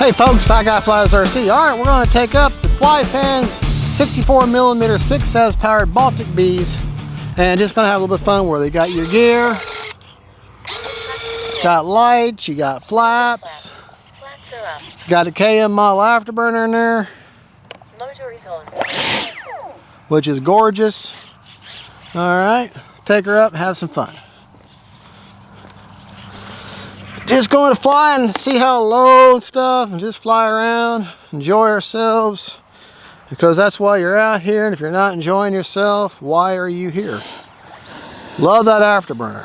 Hey folks, Fat Guy Flies RC. Alright, we're going to take up the FLYFANS 64mm 6S powered Baltic Bees and just going to have a little bit of fun with it. You got your gear, got lights, you got flaps, got a KM model Afterburner in there, motor is on, which is gorgeous. Alright, take her up, have some fun. Just going to fly and see how low and stuff and just fly around, enjoy ourselves, because that's why you're out here, and if you're not enjoying yourself, why are you here? Love that Afterburner.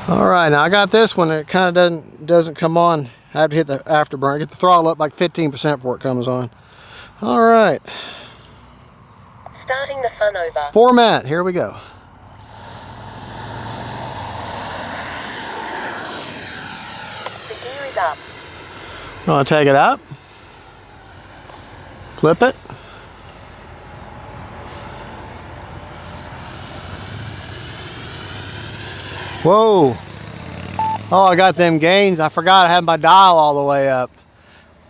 Alright, now I got this one, it kind of doesn't come on. I have to hit the Afterburner, get the throttle up like 15% before it comes on. Alright. starting the fun over. Format, here we go. The gear is up. I'm going to take it up, flip it. Whoa. Oh, I got them gains. I forgot I had my dial all the way up.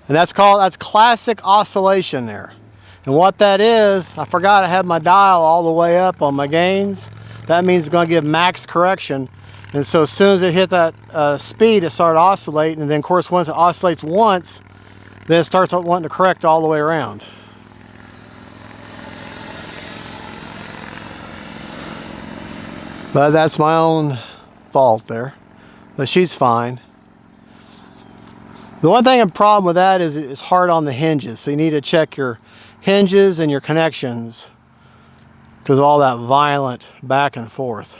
And that's classic oscillation there. And what that is, I forgot I had my dial all the way up on my gains. That means it's going to give max correction. And so as soon as it hit that speed, it started oscillating. And then of course, once it oscillates once, then it starts wanting to correct all the way around. But that's my own fault there. But she's fine. The one thing and problem with that is it's hard on the hinges. So you need to check your hinges and your connections because of all that violent back and forth.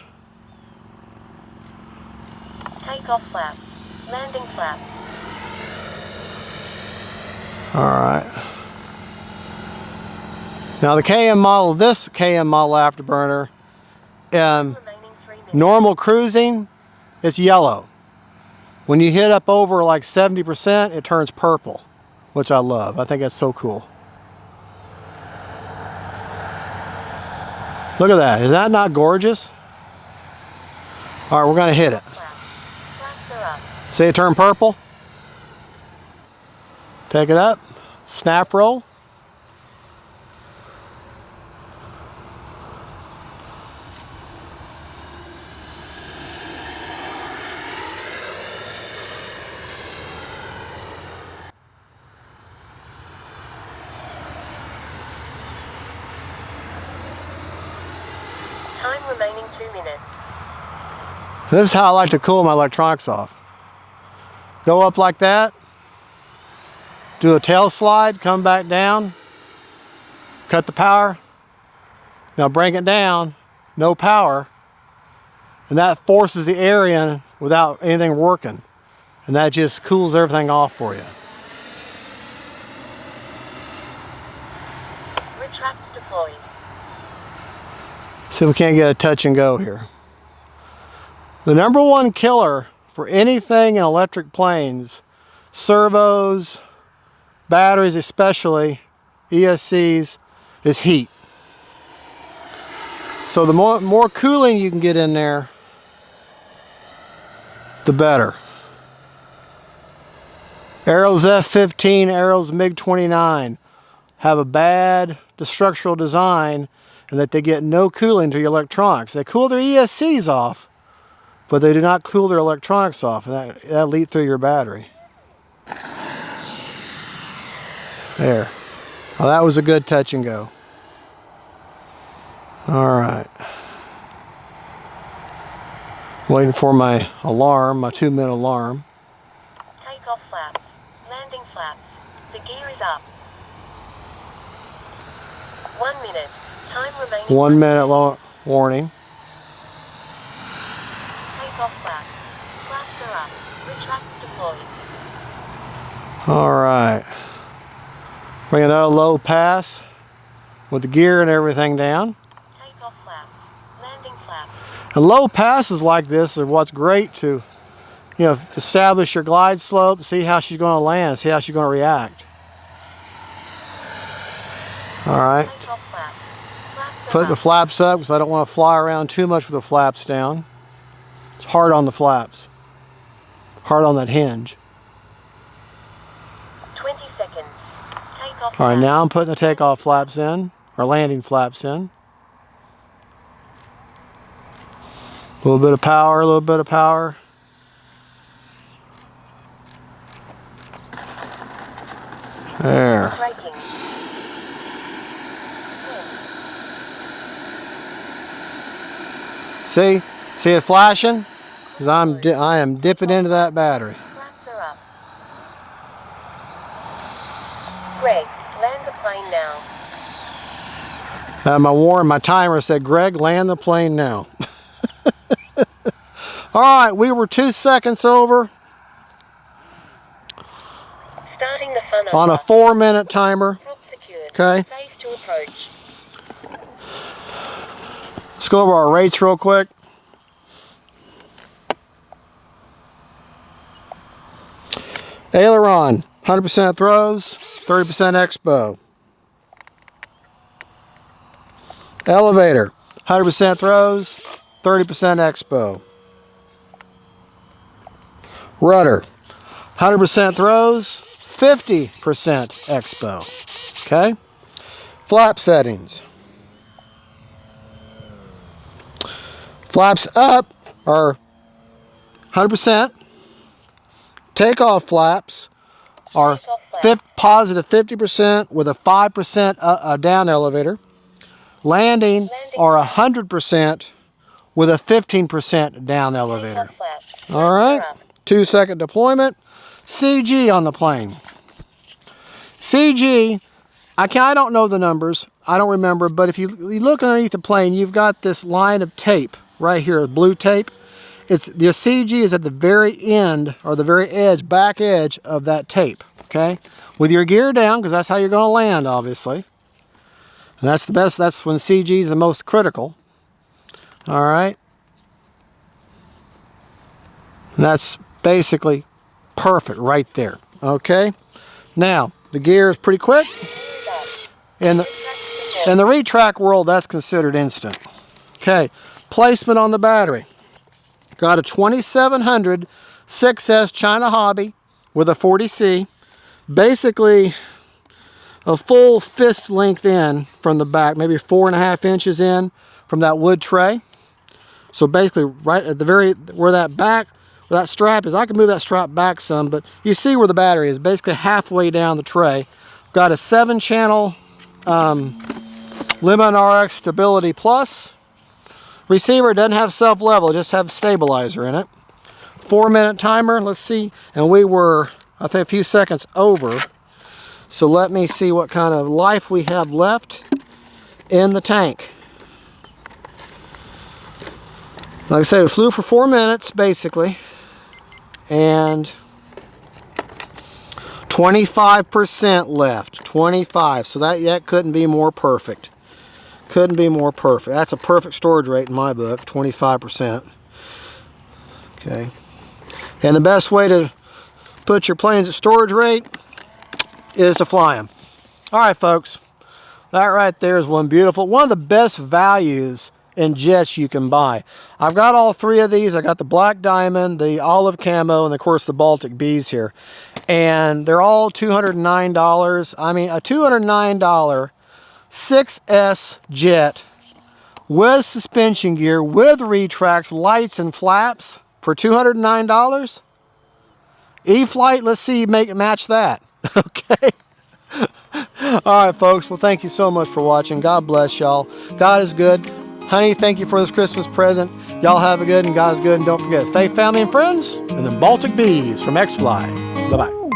Takeoff flaps, landing flaps. Alright. Now the KM model, this KM model Afterburner, normal cruising, it's yellow. When you hit up over like 70%, it turns purple, which I love. I think that's so cool. Look at that. Is that not gorgeous? All right, we're going to hit it. Flaps are up. See it turn purple? Take it up. Snap roll. Time remaining 2 minutes. This is how I like to cool my electronics off. Go up like that. Do a tail slide, come back down. Cut the power. Now bring it down, no power. And that forces the air in without anything working. And that just cools everything off for you. Retracts deployed. See if we can't get a touch and go here. The number one killer for anything in electric planes, servos, batteries especially, ESCs, is heat. So the more cooling you can get in there, the better. Arrow's F-15, Arrow's MiG-29 have a bad structural design and that they get no cooling to your electronics. They cool their ESCs off, but they do not cool their electronics off, and that leak through your battery. There. Well, that was a good touch and go. All right. Waiting for my alarm, my 2-minute alarm. Takeoff flaps, landing flaps. The gear is up. 1 minute. Time remaining 1 minute warning. Takeoff flaps. Flaps are up. Retracts deployed. All right. Bring another low pass with the gear and everything down. Takeoff flaps. Landing flaps. And low passes like this are what's great to, establish your glide slope, see how she's going to land, see how she's going to react. All right. Takeoff flaps. Flaps Put the flaps up because I don't want to fly around too much with the flaps down. It's hard on the flaps. Hard on that hinge. 20 seconds. Takeoff. All right, now I'm putting the takeoff flaps in, or landing flaps in. A little bit of power, a little bit of power. There. Braking. See it flashing? Because I am dipping into that battery. Flaps are up. Greg, land the plane now. My timer said, Greg, land the plane now. All right, we were 2 seconds over Starting the fun on a 4-minute timer. Prop secured. Okay. Safe to approach. Let's go over our rates real quick. Aileron, 100% throws, 30% expo. Elevator, 100% throws, 30% expo. Rudder, 100% throws, 50% expo. Okay? Flap settings. Flaps up are 100%. Takeoff flaps are positive 50% with a 5% down elevator. Landing are 100% with a 15% down elevator. All right, 2-second deployment. CG on the plane. CG, I don't know the numbers. I don't remember, but if you look underneath the plane, you've got this line of tape right here, blue tape. The CG is at the very end, or the very edge, back edge of that tape, okay? With your gear down, because that's how you're going to land, obviously. And that's the best, that's when CG is the most critical. All right? And that's basically perfect right there, okay? Now, the gear is pretty quick. In the retract world, that's considered instant. Okay, placement on the battery. Got a 2700 6S China Hobby with a 40C. Basically, a full fist length in from the back, maybe 4.5 inches in from that wood tray. So basically, right at the very, where that strap is, I can move that strap back some, but you see where the battery is, basically halfway down the tray. Got a 7-channel Lemon RX Stability Plus. Receiver doesn't have self-level, just have stabilizer in it. 4-minute timer, let's see, and we were, I think, a few seconds over. So let me see what kind of life we have left in the tank. Like I said, it flew for 4 minutes, basically, and 25% left, 25, so that couldn't be more perfect. Couldn't be more perfect. That's a perfect storage rate in my book, 25%. Okay. And the best way to put your planes at storage rate is to fly them. All right, folks. That right there is one of the best values in jets you can buy. I've got all 3 of these. I got the black diamond, the olive camo, and of course the Baltic bees here. And they're all $209. I mean, a $209 6S jet with suspension gear, with retracts, lights, and flaps for $209. E-Flight, let's see, match that. Okay. All right, folks. Well, thank you so much for watching. God bless y'all. God is good. Honey, thank you for this Christmas present. Y'all have a good, and God's good. And don't forget, faith, family, and friends, and the Baltic bees from X-Fly. Bye-bye.